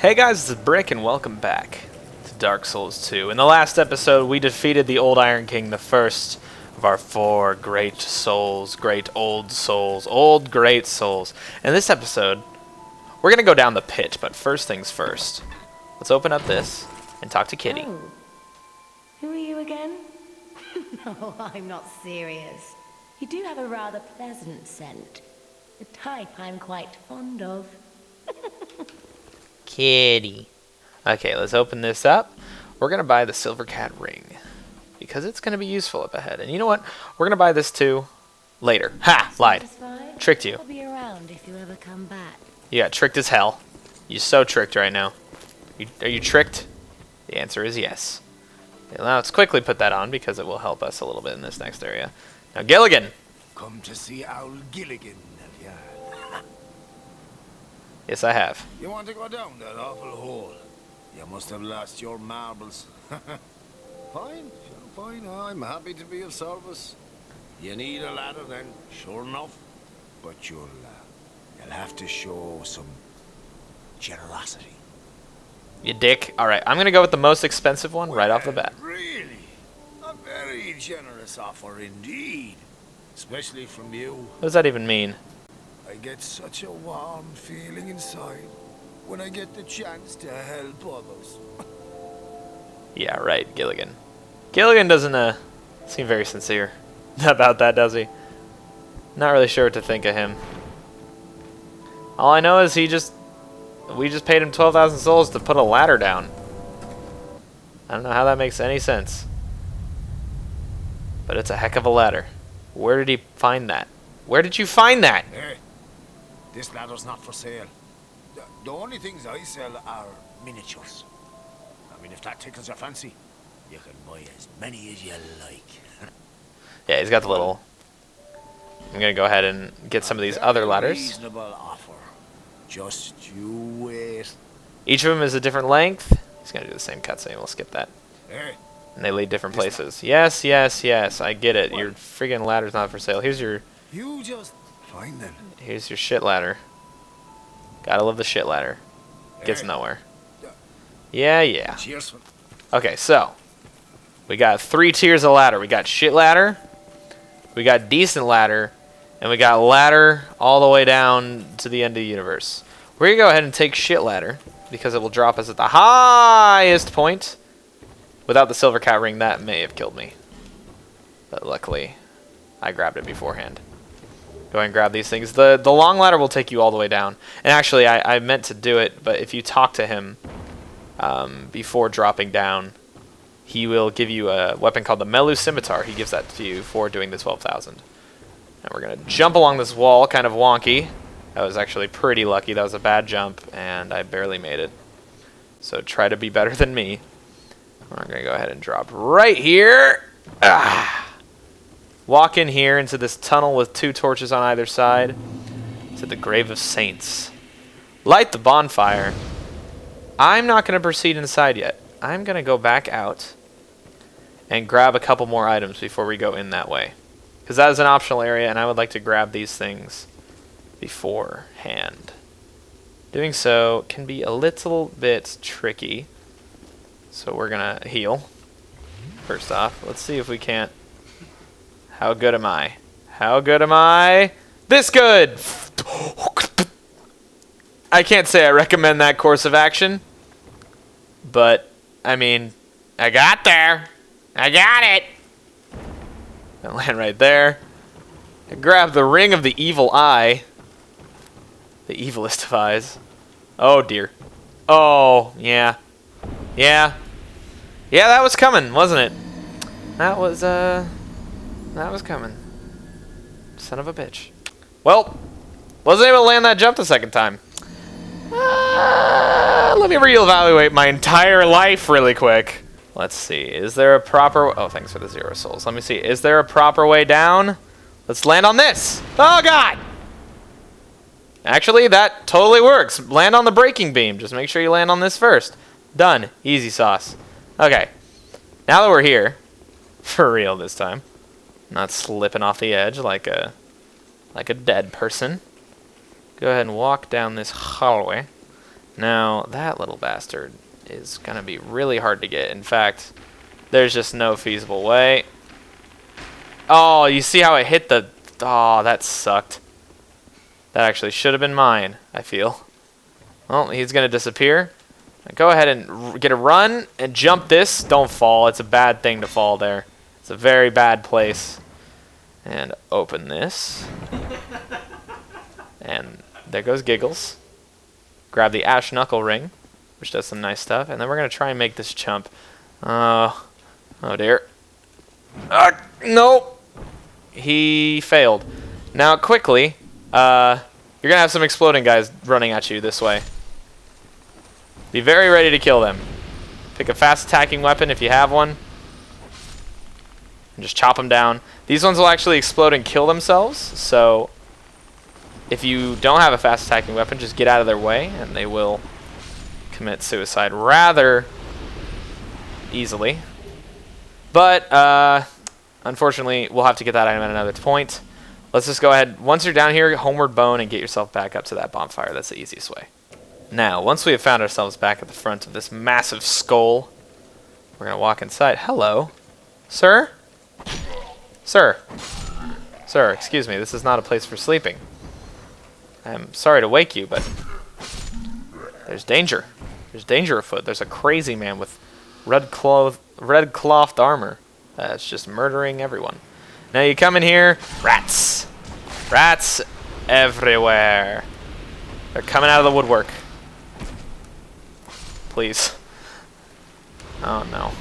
Hey guys, this is Brick and welcome back to Dark Souls 2. In the last episode, we defeated the Old Iron King, the first of our four great souls, old great souls. In this episode, we're going to go down the pit, but first things first. Let's open up this and talk to Kitty. Oh. Who are you again? No, I'm not serious. You do have a rather pleasant scent. The type I'm quite fond of. Kitty. Okay, let's open this up. We're going to buy the Silver Cat ring because it's going to be useful up ahead. And you know what? We're going to buy this too later. Ha! Lied. Satisfied? Tricked you. I'll be around if you ever come back. You got tricked as hell. You're so tricked right now. Are you tricked? The answer is yes. Now let's quickly put that on because it will help us a little bit in this next area. Now Gilligan. Come to see old Gilligan, have ya? Yes, I have. You want to go down that awful hole? You must have lost your marbles. Fine, sure, fine. I'm happy to be of service. You need a ladder then, sure enough. But you'll have to show some generosity. You dick. Alright, I'm going to go with the most expensive one right off the bat. Really? A very generous offer indeed. Especially from you. What does that even mean? I get such a warm feeling inside when I get the chance to help others. Yeah, right, Gilligan. Gilligan doesn't seem very sincere about that, does he? Not really sure what to think of him. All I know is we just paid him 12,000 souls to put a ladder down. I don't know how that makes any sense. But it's a heck of a ladder. Where did he find that? Where did you find that? Hey, this ladder's not for sale. The only things I sell are miniatures. I mean, if that tickles your fancy, you can buy as many as you like. Yeah, he's got the little... I'm going to go ahead and get some of these other ladders. Reasonable offer. Just you wait. Each of them is a different length. He's going to do the same cutscene. We'll skip that. Hey, And they lead different places. Yes, yes, yes. I get it. Your friggin' ladder's not for sale. Here's your fine then. Here's your shit ladder. Gotta love the shit ladder. Gets nowhere. Yeah, yeah. Cheers. Okay, so we got 3 tiers of ladder. We got shit ladder, we got decent ladder, and we got ladder all the way down to the end of the universe. We're gonna go ahead and take shit ladder because it will drop us at the highest point. Without the Silver Cat ring, that may have killed me. But luckily, I grabbed it beforehand. Go ahead and grab these things. The long ladder will take you all the way down. And actually, I meant to do it, but if you talk to him before dropping down, he will give you a weapon called the Melu Scimitar. He gives that to you for doing the 12,000. And we're going to jump along this wall, kind of wonky. That was actually pretty lucky. That was a bad jump, and I barely made it. So try to be better than me. We're going to go ahead and drop right here. Walk in here into this tunnel with 2 torches on either side to the Grave of Saints. Light the bonfire. I'm not going to proceed inside yet. I'm going to go back out and grab a couple more items before we go in that way. Because that is an optional area, and I would like to grab these things beforehand. Doing so can be a little bit tricky. So we're going to heal. First off, let's see if we can't... How good am I? How good am I? This good! I can't say I recommend that course of action. But, I mean, I got there. I got it. I land right there. I grab the ring of the evil eye. The evilest of eyes. Oh, dear. Oh, yeah. Yeah. Yeah, that was coming, wasn't it? That was coming. Son of a bitch. Well, wasn't able to land that jump the second time. Let me reevaluate my entire life really quick. Let's see. Is there a proper... Oh, thanks for the 0 souls. Let me see. Is there a proper way down? Let's land on this. Oh, God! Actually, that totally works. Land on the braking beam. Just make sure you land on this first. Done. Easy sauce. Okay. Now that we're here, for real this time, not slipping off the edge like a dead person. Go ahead and walk down this hallway. Now, that little bastard is going to be really hard to get. In fact, there's just no feasible way. Oh, you see how it hit the... Oh, that sucked. That actually should have been mine, I feel. Well, he's going to disappear. Go ahead and get a run and jump this. Don't fall. It's a bad thing to fall there. It's a very bad place. And open this. And there goes Giggles. Grab the Ash Knuckle Ring, which does some nice stuff. And then we're going to try and make this chump. Oh dear. Nope. He failed. Now, quickly, you're going to have some exploding guys running at you this way. Be very ready to kill them. Pick a fast attacking weapon if you have one. And just chop them down. These ones will actually explode and kill themselves, so if you don't have a fast attacking weapon, just get out of their way and they will commit suicide rather easily. But unfortunately, we'll have to get that item at another point. Let's just go ahead. Once you're down here, homeward bone and get yourself back up to that bonfire. That's the easiest way. Now, once we have found ourselves back at the front of this massive skull, we're going to walk inside. Hello. Sir? Sir. Sir, excuse me. This is not a place for sleeping. I'm sorry to wake you, but there's danger. There's danger afoot. There's a crazy man with red clothed armor that's just murdering everyone. Now you come in here, rats. Rats everywhere. They're coming out of the woodwork. Please. Oh no.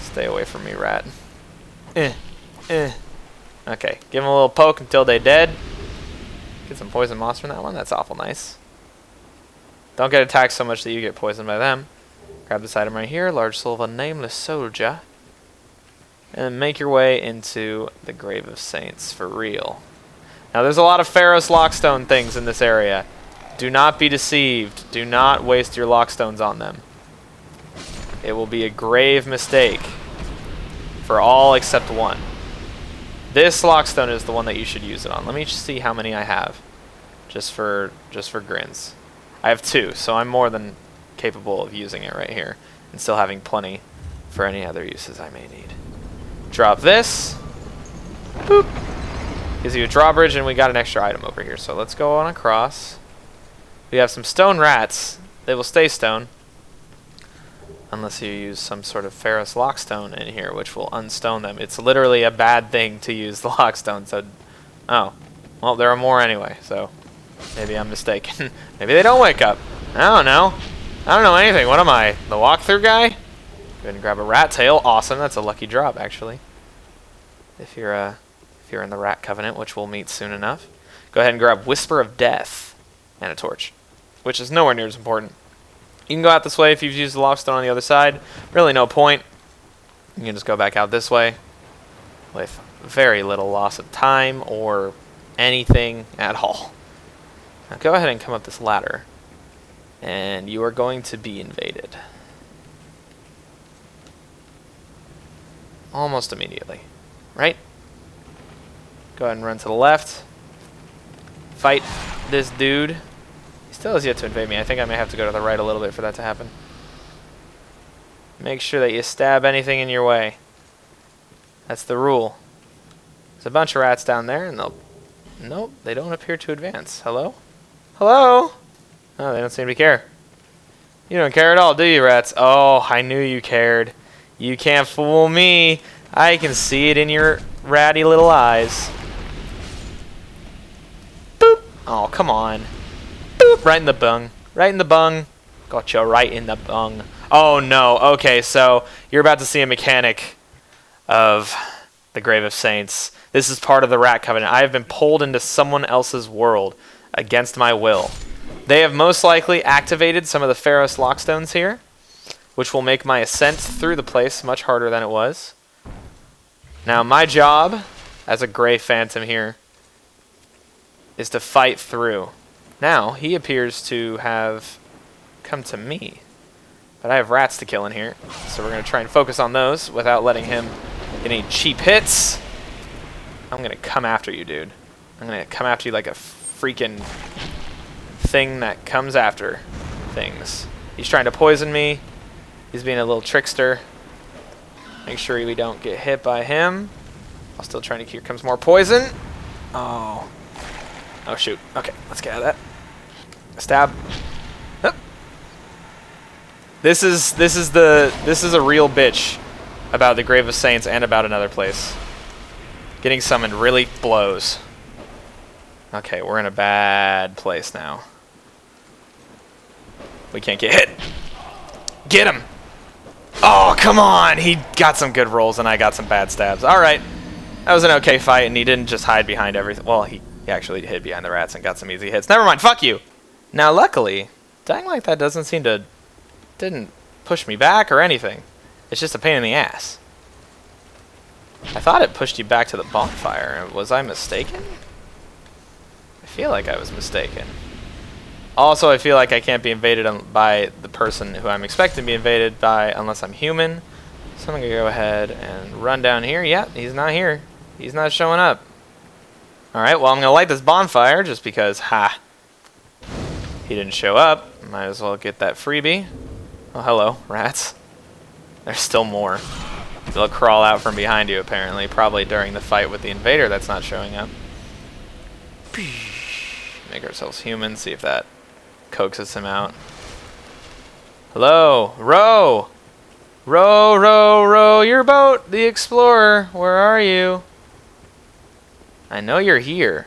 Stay away from me, rat. Okay, give them a little poke until they're dead. Get some poison moss from that one. That's awful nice. Don't get attacked so much that you get poisoned by them. Grab this item right here, large soul of a nameless soldier. And then make your way into the Grave of Saints for real. Now there's a lot of Pharaoh's Lockstone things in this area. Do not be deceived. Do not waste your Lockstones on them. It will be a grave mistake for all except one. This Lockstone is the one that you should use it on. Let me see how many I have. Just for grins. I have 2, so I'm more than capable of using it right here. And still having plenty for any other uses I may need. Drop this. Boop. Gives you a drawbridge, and we got an extra item over here. So let's go on across. We have some stone rats. They will stay stone. Unless you use some sort of Pharaoh's Lockstone in here, which will unstone them. It's literally a bad thing to use the Lockstone. So, oh. Well, there are more anyway, so maybe I'm mistaken. Maybe they don't wake up. I don't know. I don't know anything. What am I? The walkthrough guy? Go ahead and grab a rat tail. Awesome. That's a lucky drop, actually. If you're in the Rat Covenant, which we'll meet soon enough. Go ahead and grab Whisper of Death and a torch, which is nowhere near as important. You can go out this way if you've used the Lockstone on the other side. Really no point. You can just go back out this way with very little loss of time or anything at all. Now go ahead and come up this ladder, and you are going to be invaded. Almost immediately. Right? Go ahead and run to the left. Fight this dude. He still has yet to invade me. I think I may have to go to the right a little bit for that to happen. Make sure that you stab anything in your way. That's the rule. There's a bunch of rats down there, and they'll... Nope, they don't appear to advance. Hello? Hello? Oh, they don't seem to care. You don't care at all, do you, rats? Oh, I knew you cared. You can't fool me. I can see it in your ratty little eyes. Boop. Oh, come on. Boop. Right in the bung. Right in the bung. Got you right in the bung. Oh, no. Okay, so you're about to see a mechanic of the Grave of Saints. This is part of the Rat Covenant. I have been pulled into someone else's world against my will. They have most likely activated some of the Pharaoh's Lockstones here, which will make my ascent through the place much harder than it was. Now, my job as a Grey Phantom here is to fight through. Now, he appears to have come to me, but I have rats to kill in here, so we're going to try and focus on those without letting him get any cheap hits. I'm going to come after you, dude. I'm going to come after you like a freaking thing that comes after. things. He's trying to poison me. He's being a little trickster. Make sure we don't get hit by him. I'm still trying to. Here comes more poison. Oh. Oh shoot. Okay, let's get out of that. Stab. Hup. This is a real bitch about the Grave of Saints and about another place. Getting summoned really blows. Okay, we're in a bad place now. We can't get hit. Get him! Oh, come on! He got some good rolls and I got some bad stabs. Alright. That was an okay fight and he didn't just hide behind everything. Well, he actually hid behind the rats and got some easy hits. Never mind, fuck you! Now, luckily, dying like that doesn't seem to... didn't push me back or anything. It's just a pain in the ass. I thought it pushed you back to the bonfire. Was I mistaken? I feel like I was mistaken. Also, I feel like I can't be invaded by the person who I'm expecting to be invaded by unless I'm human. So I'm going to go ahead and run down here. Yeah, he's not here. He's not showing up. Alright, well, I'm going to light this bonfire just because, ha, he didn't show up. Might as well get that freebie. Oh, hello, rats. There's still more. They'll crawl out from behind you, apparently. Probably during the fight with the invader that's not showing up. Make ourselves human, see if that coaxes him out. Hello, row! Row, row, row your boat, the explorer. Where are you? I know you're here.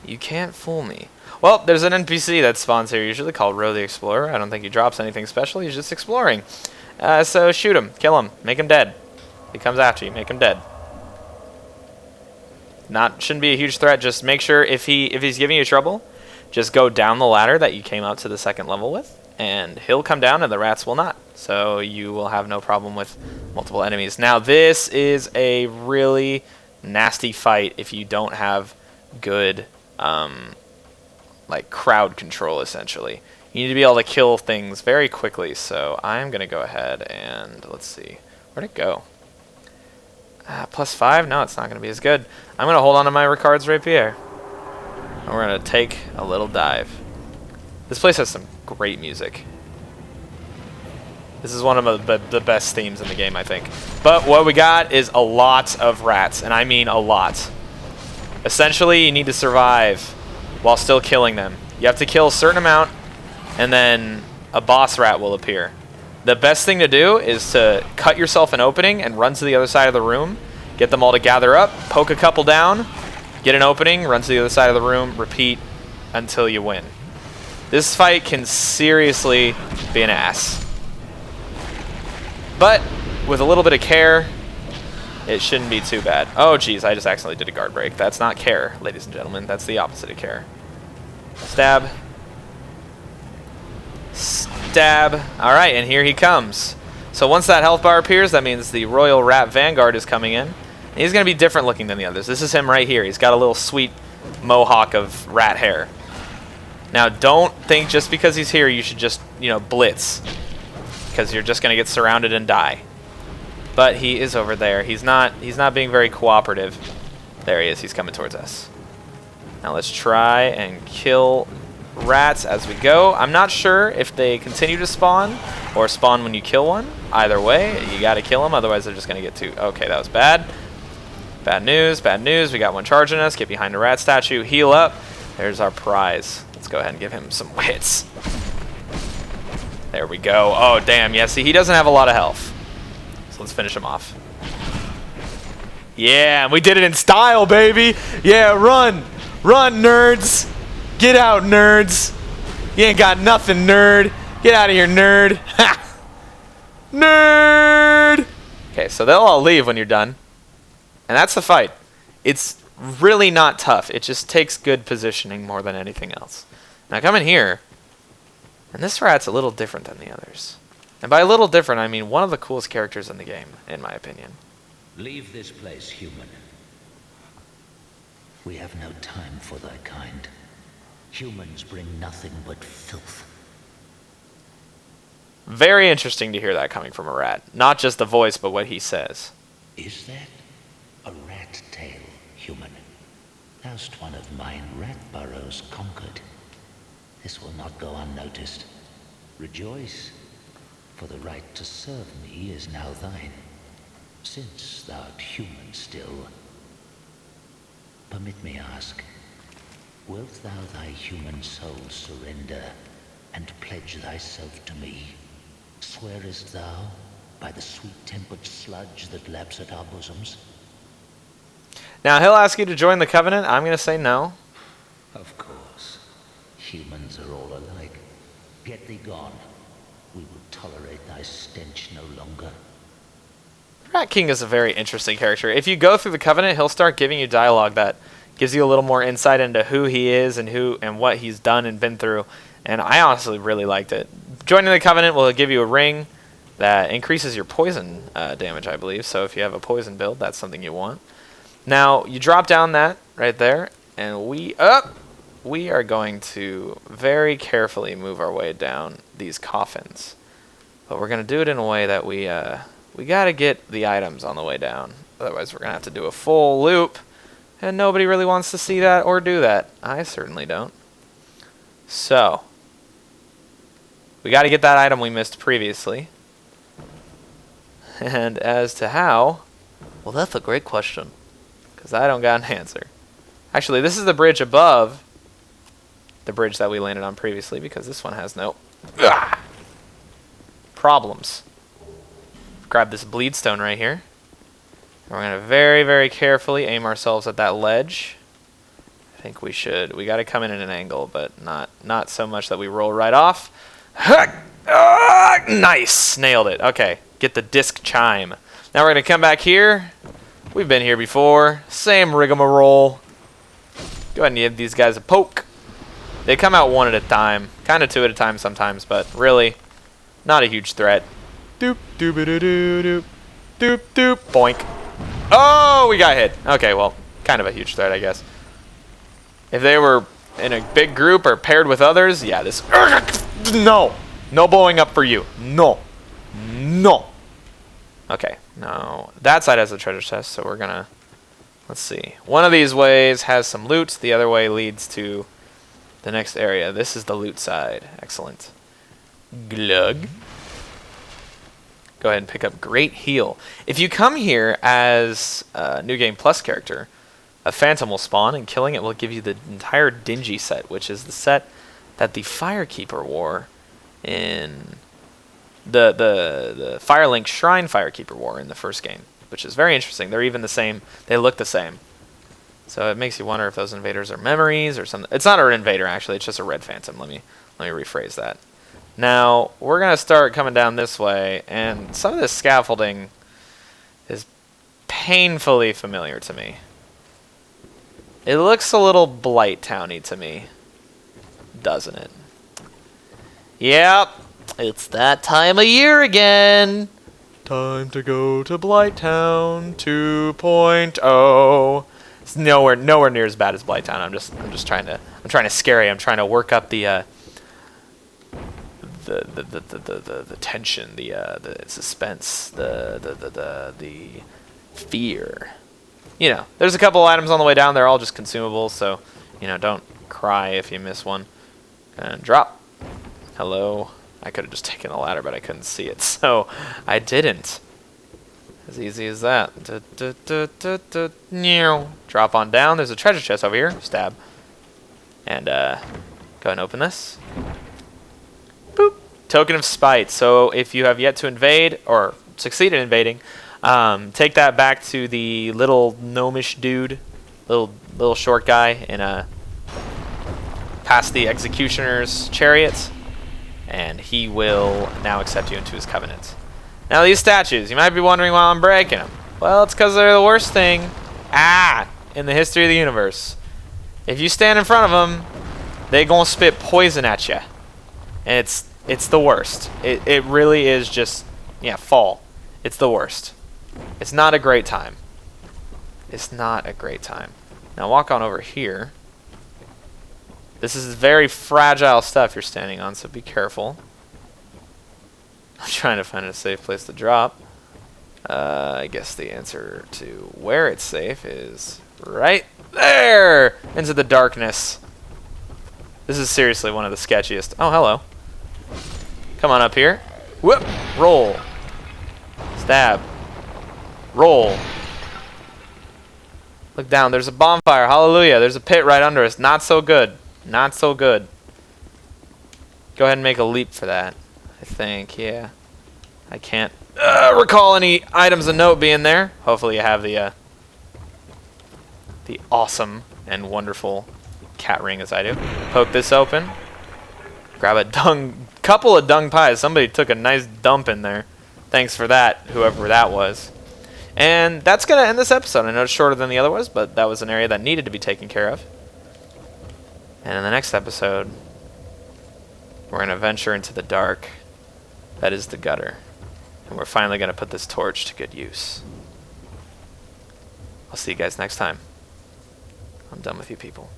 You can't fool me. Well, there's an NPC that spawns here, usually called Row the Explorer. I don't think he drops anything special. He's just exploring. So shoot him, kill him, make him dead. He comes after you, make him dead. Shouldn't be a huge threat. Just make sure if he's giving you trouble, just go down the ladder that you came up to the second level with, and he'll come down and the rats will not. So you will have no problem with multiple enemies. Now this is a really nasty fight if you don't have good like crowd control, essentially. You need to be able to kill things very quickly. So I'm gonna go ahead and let's see, where'd it go? +5? No, it's not going to be as good. I'm going to hold on to my Ricard's Rapier. And we're going to take a little dive. This place has some great music. This is one of the best themes in the game, I think. But what we got is a lot of rats, and I mean a lot. Essentially, you need to survive while still killing them. You have to kill a certain amount, and then a boss rat will appear. The best thing to do is to cut yourself an opening and run to the other side of the room. Get them all to gather up, poke a couple down, get an opening, run to the other side of the room, repeat until you win. This fight can seriously be an ass. But with a little bit of care, it shouldn't be too bad. Oh geez, I just accidentally did a guard break. That's not care, ladies and gentlemen. That's the opposite of care. Stab. Stab. Alright, and here he comes. So once that health bar appears, that means the Royal Rat Vanguard is coming in. And he's going to be different looking than the others. This is him right here. He's got a little sweet mohawk of rat hair. Now don't think just because he's here you should just, blitz. Because you're just going to get surrounded and die. But he is over there. He's not being very cooperative. There he is. He's coming towards us. Now let's try and kill rats as we go. I'm not sure if they continue to spawn or spawn when you kill one. Either way, you gotta kill them, otherwise they're just gonna get too... Okay, that was bad. Bad news, bad news. We got one charging us. Get behind the rat statue. Heal up. There's our prize. Let's go ahead and give him some hits. There we go. Oh, damn. Yeah, see, he doesn't have a lot of health. So let's finish him off. Yeah, and we did it in style, baby. Yeah, run. Run, nerds. Get out, nerds. You ain't got nothing, nerd. Get out of here, nerd. Ha! Nerd! Okay, so they'll all leave when you're done. And that's the fight. It's really not tough. It just takes good positioning more than anything else. Now come in here. And this rat's a little different than the others. And by a little different, I mean one of the coolest characters in the game, in my opinion. Leave this place, human. We have no time for thy kind. Humans bring nothing but filth. Very interesting to hear that coming from a rat. Not just the voice, but what he says. Is that a rat tale, human? Thou'st one of mine rat burrows conquered. This will not go unnoticed. Rejoice, for the right to serve me is now thine, since thou art human still. Permit me ask, wilt thou thy human soul surrender and pledge thyself to me? Swearest thou by the sweet-tempered sludge that laps at our bosoms? Now, he'll ask you to join the Covenant. I'm going to say no. Of course. Humans are all alike. Get thee gone. We will tolerate thy stench no longer. Rat King is a very interesting character. If you go through the Covenant, he'll start giving you dialogue that gives you a little more insight into who he is and what he's done and been through. And I honestly really liked it. Joining the Covenant will give you a ring that increases your poison damage, I believe. So if you have a poison build, that's something you want. Now, you drop down that right there, and we are going to very carefully move our way down these coffins. But we're going to do it in a way that we got to get the items on the way down. Otherwise, we're going to have to do a full loop, and nobody really wants to see that or do that. I certainly don't. So, we got to get that item we missed previously. And as to how, well, that's a great question, because I don't got an answer. Actually, this is the bridge above the bridge that we landed on previously, because this one has no problems. Grab this bleed stone right here. And we're going to very, very carefully aim ourselves at that ledge. I think we should. We got to come in at an angle, but not so much that we roll right off. Nice! Nailed it. Okay, get the disc chime. Now we're going to come back here. We've been here before. Same rigmarole. Go ahead and give these guys a poke. They come out one at a time. Kind of two at a time sometimes, but really, not a huge threat. Doop, doop-a-doo-doo-doop. Doop, doop, boink. Oh, we got hit. Okay, well, kind of a huge threat, I guess. If they were in a big group or paired with others, yeah, this... No! No blowing up for you. No. No. Okay, now that side has a treasure chest, so we're gonna... Let's see. One of these ways has some loot. The other way leads to the next area. This is the loot side. Excellent. Glug. Go ahead and pick up Great Heal. If you come here as a New Game Plus character, a Phantom will spawn, and killing it will give you the entire Dingy set, which is the set that the Firekeeper wore in the Firelink Shrine Firekeeper wore in the first game, which is very interesting. They're even the same. They look the same. So it makes you wonder if those invaders are memories or something. It's not an invader, actually. It's just a red Phantom. Let me rephrase that. Now, we're going to start coming down this way, and some of this scaffolding is painfully familiar to me. It looks a little Blight Towny to me, doesn't it? Yep, it's that time of year again. Time to go to Blight Town 2.0. It's nowhere near as bad as Blight Town. I'm just trying to scare you. I'm trying to work up the tension, the suspense, the fear. You know, there's a couple items on the way down. They're all just consumables, so don't cry if you miss one. And drop. Hello. I could have just taken the ladder, but I couldn't see it, so I didn't. As easy as that. Drop on down. There's a treasure chest over here. Stab. And go ahead and open this. Boop. Token of Spite. So if you have yet to invade, or succeed in invading, take that back to the little gnomish dude, little short guy, in past the Executioner's chariot, and he will now accept you into his covenant. Now these statues, you might be wondering why I'm breaking them. Well, it's because they're the worst thing in the history of the universe. If you stand in front of them, they gonna spit poison at you, and it's the worst. It really is just, fall. It's the worst. It's not a great time. It's not a great time. Now walk on over here. This is very fragile stuff you're standing on, so be careful. I'm trying to find a safe place to drop. I guess the answer to where it's safe is right there! Into the darkness. This is seriously one of the sketchiest. Oh, hello. Come on up here. Whoop! Roll. Stab. Roll. Look down. There's a bonfire. Hallelujah. There's a pit right under us. Not so good. Not so good. Go ahead and make a leap for that. I think, yeah. I can't recall any items of note being there. Hopefully you have the awesome and wonderful cat ring as I do. Poke this open. Grab a couple of dung pies. Somebody took a nice dump in there. Thanks for that, whoever that was. And that's going to end this episode. I know it's shorter than the other was, but that was an area that needed to be taken care of. And in the next episode, we're going to venture into the dark. That is the gutter. And we're finally going to put this torch to good use. I'll see you guys next time. I'm done with you people.